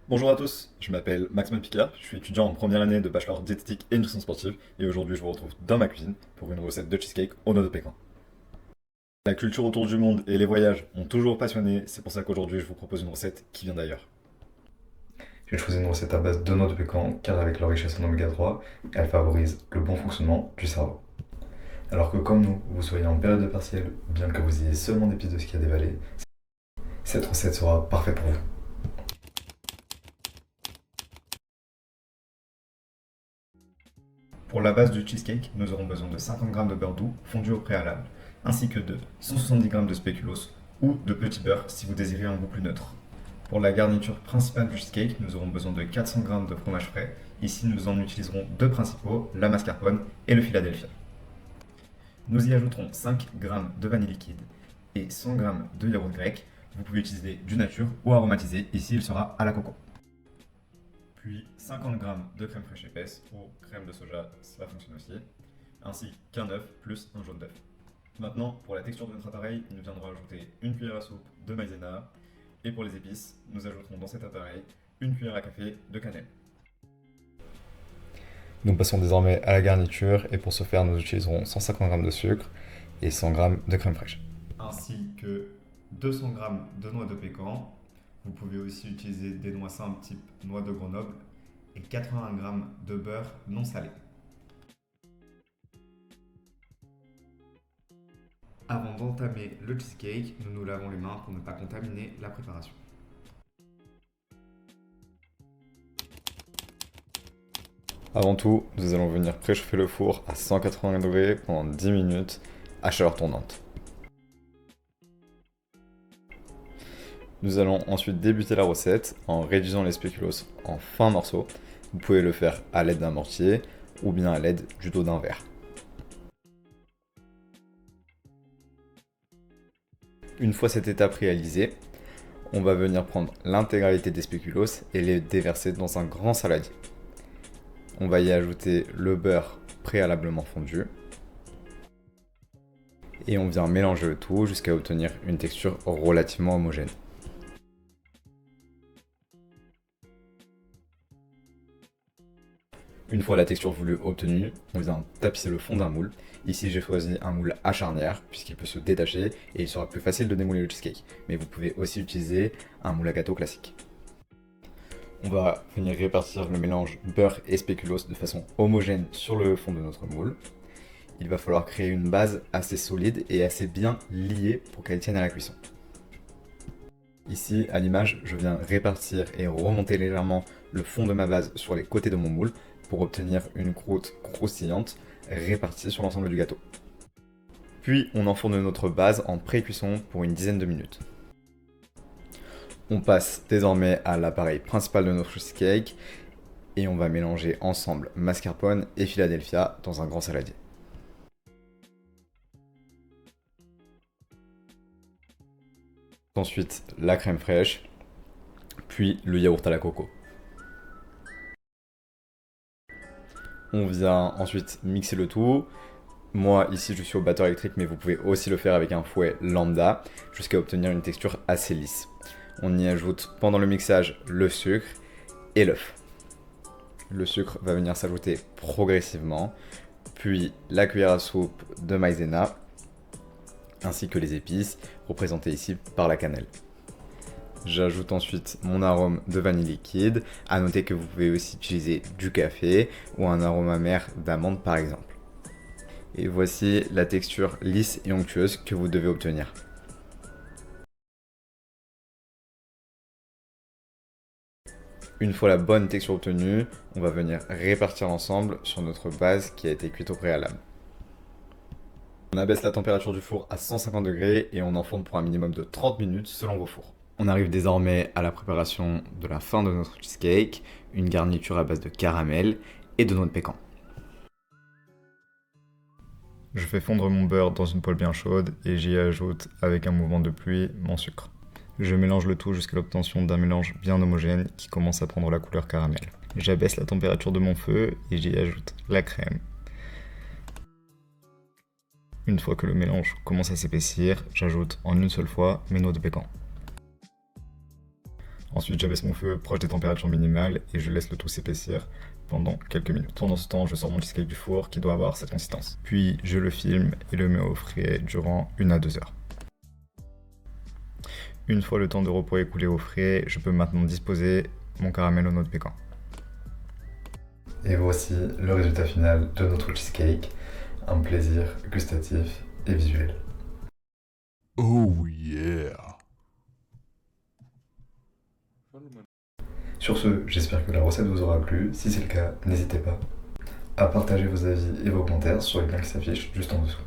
Bonjour à tous, je m'appelle Maxime Picard, je suis étudiant en première année de bachelor diététique et nutrition sportive et aujourd'hui je vous retrouve dans ma cuisine pour une recette de cheesecake au noix de pécan. La culture autour du monde et les voyages m'ont toujours passionné, c'est pour ça qu'aujourd'hui je vous propose une recette qui vient d'ailleurs. J'ai choisi une recette à base de noix de pécan car avec leur richesse en oméga 3, elle favorise le bon fonctionnement du cerveau. Alors que comme nous, vous soyez en période de partiel, bien que vous ayez seulement des pistes de ski à dévaler, cette recette sera parfaite pour vous. Pour la base du cheesecake, nous aurons besoin de 50 g de beurre doux fondu au préalable, ainsi que de 170 g de spéculoos ou de petit beurre si vous désirez un goût plus neutre. Pour la garniture principale du cheesecake, nous aurons besoin de 400 g de fromage frais. Ici, nous en utiliserons deux principaux, la mascarpone et le Philadelphia. Nous y ajouterons 5 g de vanille liquide et 100 g de yaourt grec. Vous pouvez utiliser du nature ou aromatisé, ici il sera à la coco. Puis 50 g de crème fraîche épaisse ou crème de soja, ça fonctionne aussi, ainsi qu'un œuf plus un jaune d'œuf. Maintenant, pour la texture de notre appareil, nous viendrons ajouter une cuillère à soupe de maïzena et pour les épices, nous ajouterons dans cet appareil une cuillère à café de cannelle. Nous passons désormais à la garniture et pour ce faire, nous utiliserons 150 g de sucre et 100 g de crème fraîche. Ainsi que 200 g de noix de pécan. Vous pouvez aussi utiliser des noix simples type noix de Grenoble et 80 g de beurre non salé. Avant d'entamer le cheesecake, nous nous lavons les mains pour ne pas contaminer la préparation. Avant tout, nous allons venir préchauffer le four à 180 degrés pendant 10 minutes à chaleur tournante. Nous allons ensuite débuter la recette en réduisant les spéculoos en fins morceaux. Vous pouvez le faire à l'aide d'un mortier ou bien à l'aide du dos d'un verre. Une fois cette étape réalisée, on va venir prendre l'intégralité des spéculoos et les déverser dans un grand saladier. On va y ajouter le beurre préalablement fondu et on vient mélanger le tout jusqu'à obtenir une texture relativement homogène. Une fois la texture voulue obtenue, on vient tapisser le fond d'un moule. Ici j'ai choisi un moule à charnière puisqu'il peut se détacher et il sera plus facile de démouler le cheesecake. Mais vous pouvez aussi utiliser un moule à gâteau classique. On va venir répartir le mélange beurre et spéculoos de façon homogène sur le fond de notre moule. Il va falloir créer une base assez solide et assez bien liée pour qu'elle tienne à la cuisson. Ici, à l'image, je viens répartir et remonter légèrement le fond de ma base sur les côtés de mon moule pour obtenir une croûte croustillante répartie sur l'ensemble du gâteau. Puis on enfourne notre base en pré-cuisson pour une dizaine de minutes. On passe désormais à l'appareil principal de notre cheesecake et on va mélanger ensemble mascarpone et Philadelphia dans un grand saladier. Ensuite la crème fraîche, puis le yaourt à la coco. On vient ensuite mixer le tout. Moi ici je suis au batteur électrique mais vous pouvez aussi le faire avec un fouet lambda jusqu'à obtenir une texture assez lisse. On y ajoute pendant le mixage le sucre et l'œuf. Le sucre va venir s'ajouter progressivement, puis la cuillère à soupe de maïzena ainsi que les épices représentées ici par la cannelle. J'ajoute ensuite mon arôme de vanille liquide. À noter que vous pouvez aussi utiliser du café ou un arôme amer d'amande par exemple. Et voici la texture lisse et onctueuse que vous devez obtenir. Une fois la bonne texture obtenue, on va venir répartir l'ensemble sur notre base qui a été cuite au préalable. On abaisse la température du four à 150 degrés et on enfourne pour un minimum de 30 minutes selon vos fours. On arrive désormais à la préparation de la fin de notre cheesecake, une garniture à base de caramel et de noix de pécan. Je fais fondre mon beurre dans une poêle bien chaude et j'y ajoute avec un mouvement de pluie mon sucre. Je mélange le tout jusqu'à l'obtention d'un mélange bien homogène qui commence à prendre la couleur caramel. J'abaisse la température de mon feu et j'y ajoute la crème. Une fois que le mélange commence à s'épaissir, j'ajoute en une seule fois mes noix de pécan. Ensuite, j'abaisse mon feu proche des températures minimales et je laisse le tout s'épaissir pendant quelques minutes. Pendant ce temps, je sors mon cheesecake du four qui doit avoir cette consistance. Puis, je le filme et le mets au frais durant 1 à 2 heures. Une fois le temps de repos écoulé au frais, je peux maintenant disposer mon caramel aux noix de pécan. Et voici le résultat final de notre cheesecake, un plaisir gustatif et visuel. Oh yeah. Sur ce, j'espère que la recette vous aura plu. Si c'est le cas, n'hésitez pas à partager vos avis et vos commentaires sur les liens qui s'affichent juste en dessous.